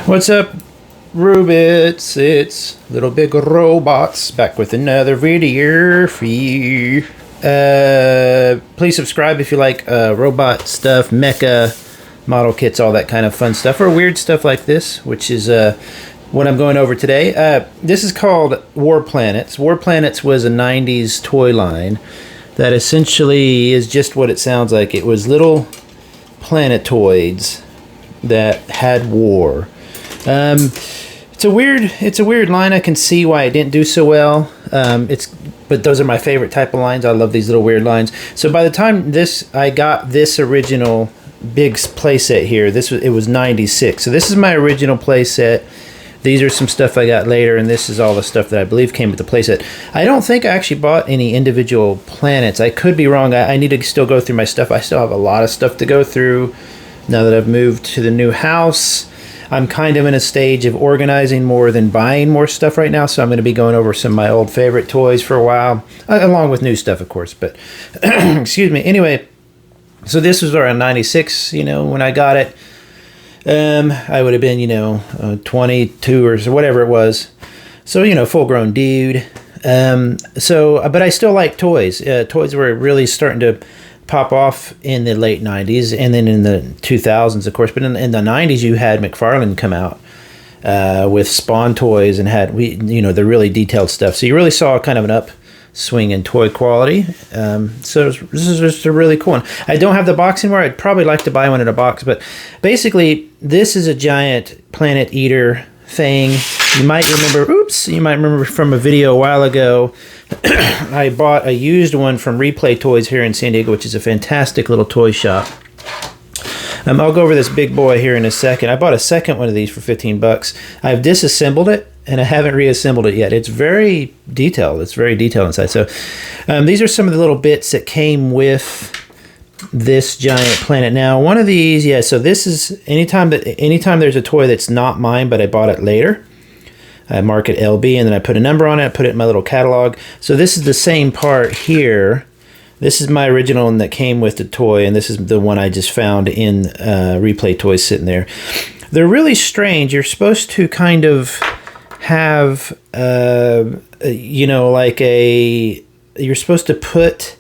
What's up, Rubits? It's Little Big Robots back with another video for you. Please subscribe if you like robot stuff, mecha, model kits, all that kind of fun stuff, or weird stuff like this, which is what I'm going over today. This is called War Planets. War Planets was a 90s toy line that essentially is just what it sounds like. It was little planetoids that had war. It's a weird line. I can see why it didn't do so well. But those are my favorite type of lines. I love these little weird lines. So by the time I got this original big playset here, it was 96. So this is my original playset. These are some stuff I got later, and this is all the stuff that I believe came with the playset. I don't think I actually bought any individual planets. I could be wrong. I need to still go through my stuff. I still have a lot of stuff to go through now that I've moved to the new house. I'm kind of in a stage of organizing more than buying more stuff right now, so I'm going to be going over some of my old favorite toys for a while, along with new stuff, of course. But excuse me. Anyway, so this was around 96, when I got it. I would have been, 22 or whatever it was. So, full-grown dude. But I still like toys. Toys were really starting to pop off in the late 90s and then in the 2000s, of course. But in the 90s, you had McFarlane come out with Spawn toys and had the really detailed stuff. So you really saw kind of an upswing in toy quality. So this is just a really cool one. I don't have the box anymore. I'd probably like to buy one in a box, but basically this is a giant planet eater thing. You might remember from a video a while ago. I bought a used one from Replay Toys here in San Diego, which is a fantastic little toy shop. I'll go over this big boy here in a second. I bought a second one of these for 15 bucks. I've disassembled it, and I haven't reassembled it yet. It's very detailed. It's very detailed inside. So these are some of the little bits that came with this giant planet. Now, one of these, so this is anytime there's a toy that's not mine, but I bought it later, I mark it LB, and then I put a number on it, I put it in my little catalog. So this is the same part here. This is my original one that came with the toy, and this is the one I just found in Replay Toys sitting there. They're really strange. You're supposed to kind of have, you're supposed to put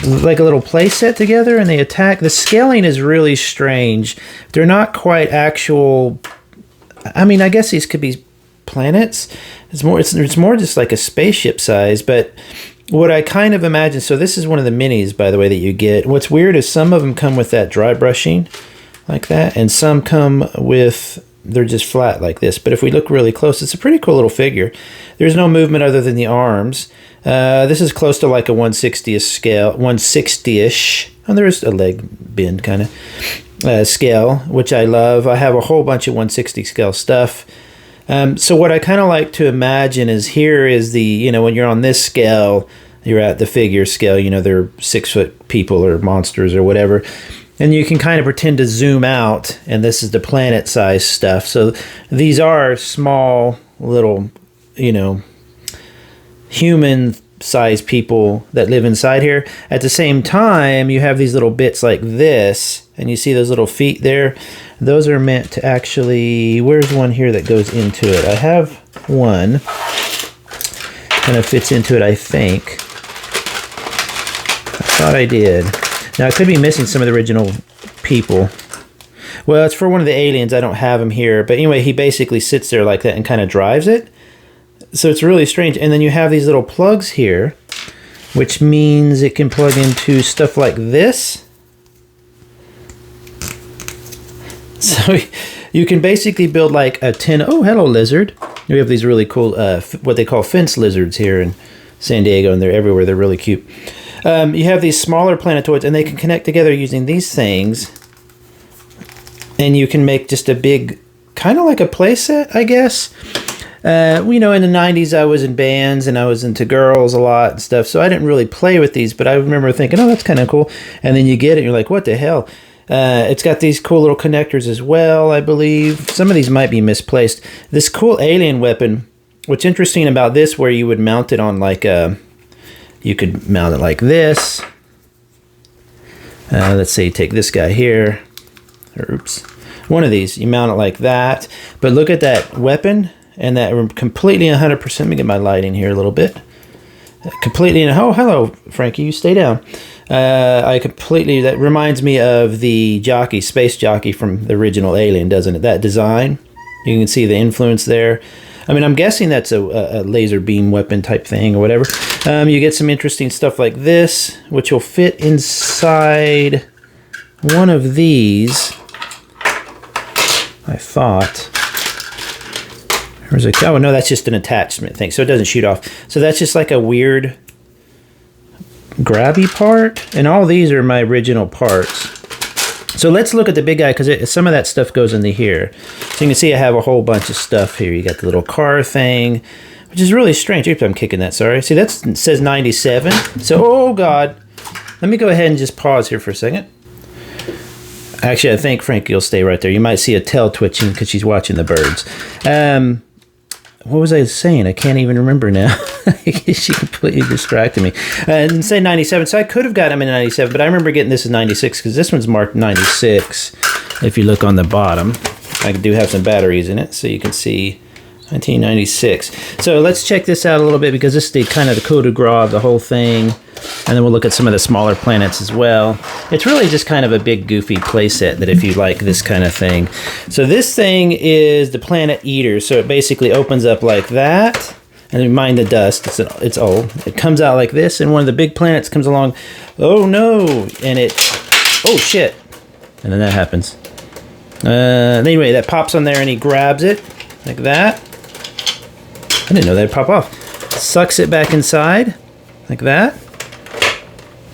like a little play set together, and they attack. The scaling is really strange. They're not quite actual. I mean, I guess these could be planets. It's more just like a spaceship size. But what I kind of imagine. So this is one of the minis, by the way, that you get. What's weird is some of them come with that dry brushing, like that, and some come with. They're just flat like this. But if we look really close, it's a pretty cool little figure. There's no movement other than the arms. This is close to like a 1/60th scale, 1/60ish. And there is a leg bend kind of scale, which I love. I have a whole bunch of 1/60 scale stuff. So what I kind of like to imagine is here is the, when you're on this scale, you're at the figure scale, they're 6 foot people or monsters or whatever. And you can kind of pretend to zoom out, and this is the planet size stuff. So these are small little, human size people that live inside here. At the same time, you have these little bits like this, and you see those little feet there. Those are meant to actually, where's one here that goes into it? I have one kind of fits into it, I think. I thought I did. Now, I could be missing some of the original people. Well, it's for one of the aliens. I don't have him here. But anyway, he basically sits there like that and kind of drives it. So it's really strange. And then you have these little plugs here, which means it can plug into stuff like this. So you can basically build like a 10... Oh, hello, lizard. We have these really cool, what they call fence lizards here in San Diego, and they're everywhere. They're really cute. You have these smaller planetoids, and they can connect together using these things. And you can make just a big, kind of like a play set, I guess. In the 90s, I was in bands, and I was into girls a lot and stuff, so I didn't really play with these, but I remember thinking, oh, that's kind of cool. And then you get it, and you're like, what the hell? It's got these cool little connectors as well, I believe. Some of these might be misplaced. This cool alien weapon, what's interesting about this, where you would mount it on like a... You could mount it like this. Let's say you take this guy here. Oops. One of these, you mount it like that. But look at that weapon and that completely 100%. Let me get my lighting here a little bit. Completely, oh, hello, Frankie, you stay down. That reminds me of the jockey, space jockey from the original Alien, doesn't it? That design, you can see the influence there. I mean, I'm guessing that's a laser beam weapon type thing or whatever. You get some interesting stuff like this, which will fit inside one of these, I thought. Where's it? Oh, no, that's just an attachment thing, so it doesn't shoot off. So that's just like a weird grabby part, and all these are my original parts. So let's look at the big guy, because some of that stuff goes into here. So you can see I have a whole bunch of stuff here. You got the little car thing, which is really strange. Oops, I'm kicking that, sorry. See, that says 97. So, oh God. Let me go ahead and just pause here for a second. Actually, I think Frankie will stay right there. You might see a tail twitching because she's watching the birds. What was I saying? I can't even remember now. She completely distracted me. And say 97. So I could have got him in 97, but I remember getting this in 96 because this one's marked 96. If you look on the bottom, I do have some batteries in it, so you can see 1996. So let's check this out a little bit because this is the kind of the coup de grace of the whole thing. And then we'll look at some of the smaller planets as well. It's really just kind of a big goofy playset that if you like this kind of thing. So this thing is the Planet Eater. So it basically opens up like that. And mind the dust, it's old. It comes out like this, and one of the big planets comes along. Oh no! And it, oh shit! And then that happens. Anyway, that pops on there and he grabs it like that. I didn't know that'd pop off. Sucks it back inside like that.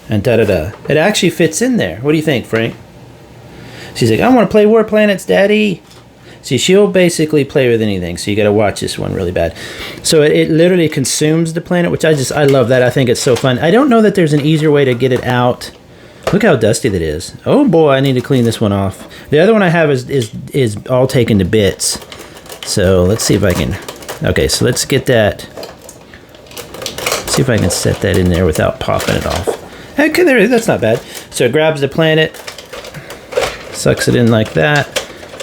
And da-da-da. It actually fits in there. What do you think, Frank? She's like, I want to play War Planets, Daddy. See, she'll basically play with anything, so you got to watch this one really bad. So it literally consumes the planet, which I love that. I think it's so fun. I don't know that there's an easier way to get it out. Look how dusty that is. Oh boy, I need to clean this one off. The other one I have is all taken to bits. So let's see if I can. Okay, so let's get that. See if I can set that in there without popping it off. Okay, there, that's not bad. So it grabs the planet, sucks it in like that.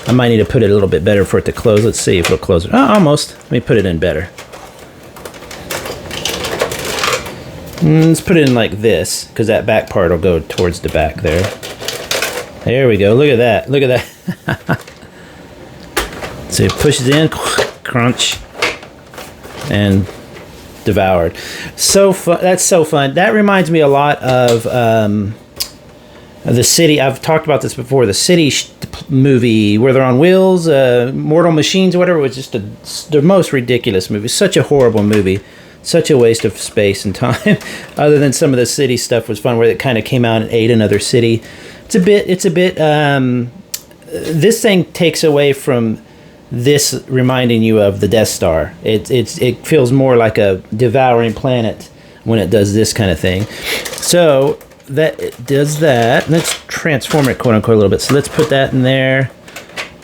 I might need to put it a little bit better for it to close. Let's see if it'll close it. Oh, almost. Let me put it in better. Let's put it in like this, because that back part will go towards the back there. There we go. Look at that. Look at that. So it pushes in, crunch, and devoured. So fun. That's so fun. That reminds me a lot of the City. I've talked about this before. The City movie where they're on wheels, Mortal Machines, or whatever. It was just the most ridiculous movie. Such a horrible movie. Such a waste of space and time. Other than some of the City stuff was fun, where it kind of came out and ate another city. It's a bit. This thing takes away from this reminding you of the Death Star. It feels more like a devouring planet when it does this kind of thing. So that it does that. Let's transform it, quote unquote, a little bit. So let's put that in there.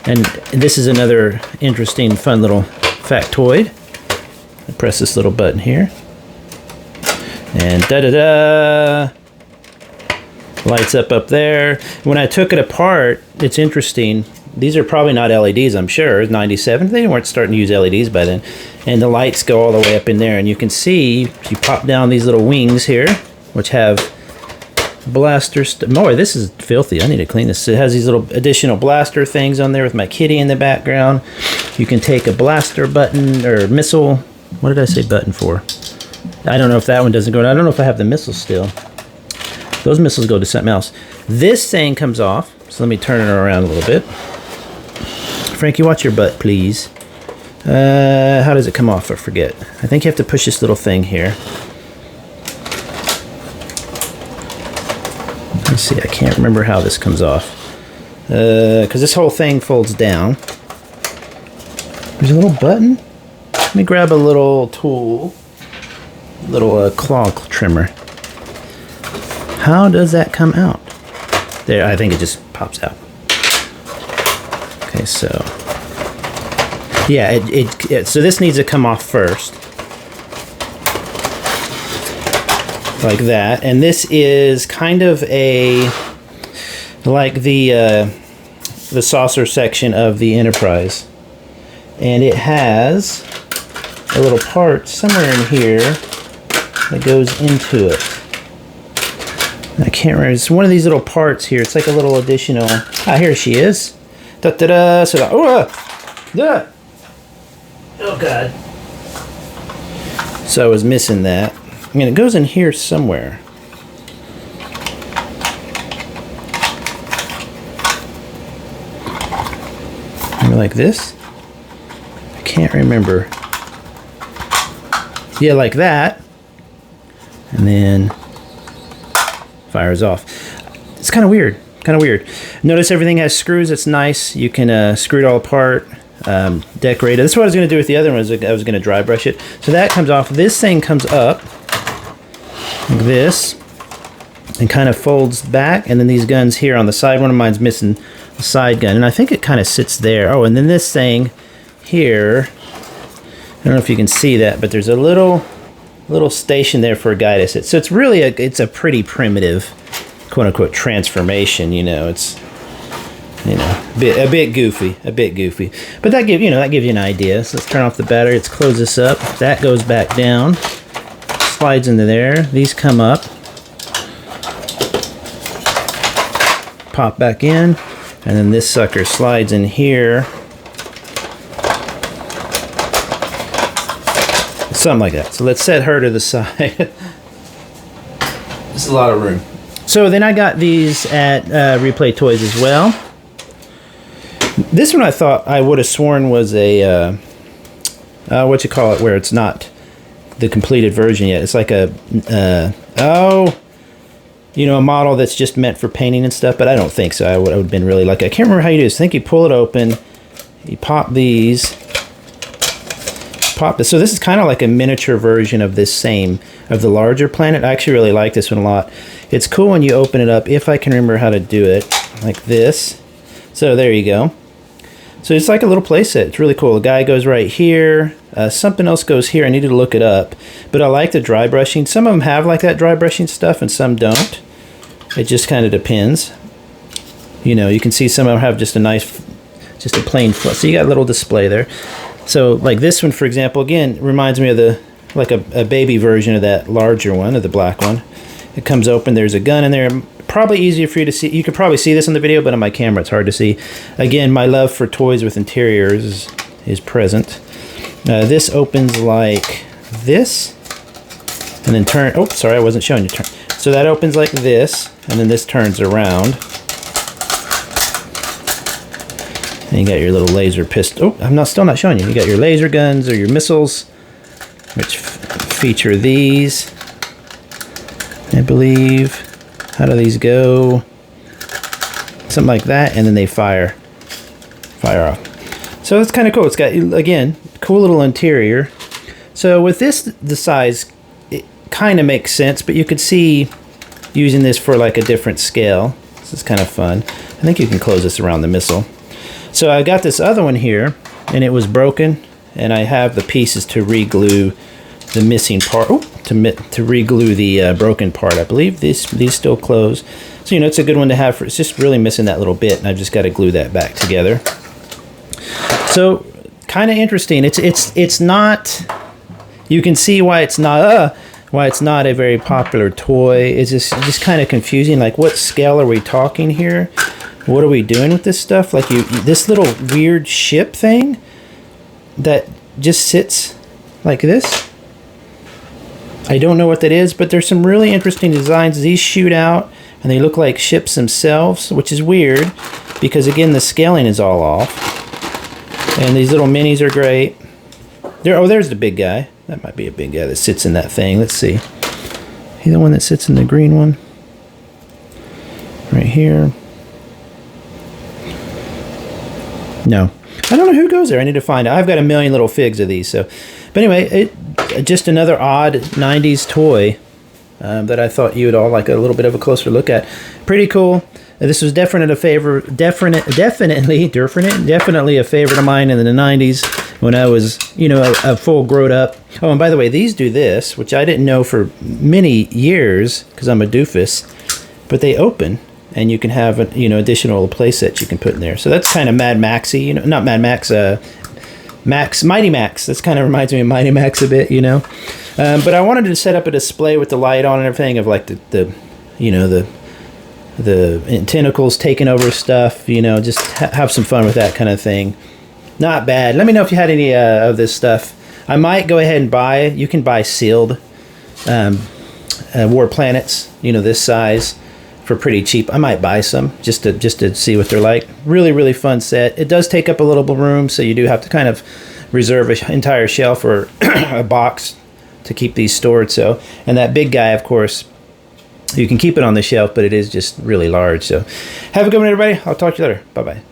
And this is another interesting, fun little factoid. I press this little button here, and da-da-da, lights up there. When I took it apart, it's interesting. These are probably not LEDs, I'm sure. 97, they weren't starting to use LEDs by then. And the lights go all the way up in there, and you can see, you pop down these little wings here, which have blaster boy, this is filthy. I need to clean this. It has these little additional blaster things on there with my kitty in the background. You can take a blaster button or missile. What did I say button for? I don't know if that one doesn't go. I don't know if I have the missiles still. Those missiles go to something else. This thing comes off. So let me turn it around a little bit. Frankie, watch your butt, please. How does it come off? I forget. I think you have to push this little thing here. Let's see, I can't remember how this comes off. Because this whole thing folds down. There's a little button. Let me grab a little tool. Little claw trimmer. How does that come out? There, I think it just pops out. Okay, so yeah, so this needs to come off first, like that. And this is kind of a like the the saucer section of the Enterprise. And it has a little part somewhere in here that goes into it. I can't remember. It's one of these little parts here. It's like a little additional. Ah, here she is. Da da da. So, oh god. So I was missing that. I mean, it goes in here somewhere. Maybe like this? I can't remember. Yeah, like that. And then fires off. It's kind of weird. Notice everything has screws. It's nice. You can screw it all apart. Decorate it. That's what I was going to do with the other one. I was going to dry brush it. So that comes off. This thing comes up like this and kind of folds back. And then these guns here on the side. One of mine's missing the side gun. And I think it kind of sits there. Oh, and then this thing here. I don't know if you can see that, but there's a little station there for a guy to sit. So it's really it's a pretty primitive, quote unquote, transformation. You know, it's a bit goofy, but that gives you an idea. So let's turn off the battery. Let's close this up. That goes back down, slides into there. These come up, pop back in, and then this sucker slides in here. Something like that. So let's set her to the side. There's a lot of room. So then I got these at Replay Toys as well. This one I thought I would have sworn was a what you call it, where it's not the completed version yet. It's like a a model that's just meant for painting and stuff. But I don't think so. I would have been really lucky. I can't remember how you do this. I think you pull it open, you pop these. So this is kind of like a miniature version of the larger planet. I actually really like this one a lot. It's cool when you open it up, if I can remember how to do it, like this. So there you go. So it's like a little playset. It's really cool. The guy goes right here. Something else goes here. I needed to look it up. But I like the dry brushing. Some of them have like that dry brushing stuff and some don't. It just kind of depends. You know, you can see some of them have just a plain foot. So you got a little display there. So like this one, for example, again, reminds me of a baby version of that larger one, of the black one. It comes open, there's a gun in there. Probably easier for you to see. You could probably see this on the video, but on my camera it's hard to see. Again, my love for toys with interiors is present. This opens like this, and then oh, sorry, I wasn't showing you. So that opens like this, and then this turns around. And you got your little laser pistol. Oh, I'm still not showing you. You got your laser guns or your missiles, which feature these, I believe. How do these go? Something like that, and then they fire off. So it's kind of cool. It's got, again, cool little interior. So with this, the size, it kind of makes sense, but you could see using this for like a different scale. This is kind of fun. I think you can close this around the missile. So I got this other one here, and it was broken, and I have the pieces to re-glue the missing part. Oh, to re-glue the broken part. I believe these still close. So it's a good one to have. It's just really missing that little bit, and I've just got to glue that back together. So kind of interesting. It's not. You can see why it's not a very popular toy. It's just kind of confusing. Like, what scale are we talking here? What are we doing with this stuff? Like this little weird ship thing that just sits like this. I don't know what that is, but there's some really interesting designs. These shoot out and they look like ships themselves, which is weird because, again, the scaling is all off. And these little minis are great. There's the big guy. That might be a big guy that sits in that thing. Let's see. He's the one that sits in the green one. Right here. No. I don't know who goes there. I need to find out. I've got a million little figs of these. So, but anyway, just another odd 90s toy that I thought you would all like a little bit of a closer look at. Pretty cool. This was definitely a favorite of mine in the 90s when I was, a full grown up. Oh, and by the way, these do this, which I didn't know for many years because I'm a doofus, but they open and you can have additional play sets you can put in there. So that's kind of Mad Maxy, not Mad Max, Mighty Max. This kind of reminds me of Mighty Max a bit, But I wanted to set up a display with the light on and everything of like the tentacles taking over stuff, just have some fun with that kind of thing. Not bad. Let me know if you had any of this stuff. I might go ahead and buy, you can buy sealed War Planets, this size, for pretty cheap. I might buy some just to see what they're like. Really, really fun set. It does take up a little room, so you do have to kind of reserve an entire shelf or a box to keep these stored. So, and that big guy, of course, you can keep it on the shelf, but it is just really large. So have a good one, everybody. I'll talk to you later. Bye-bye.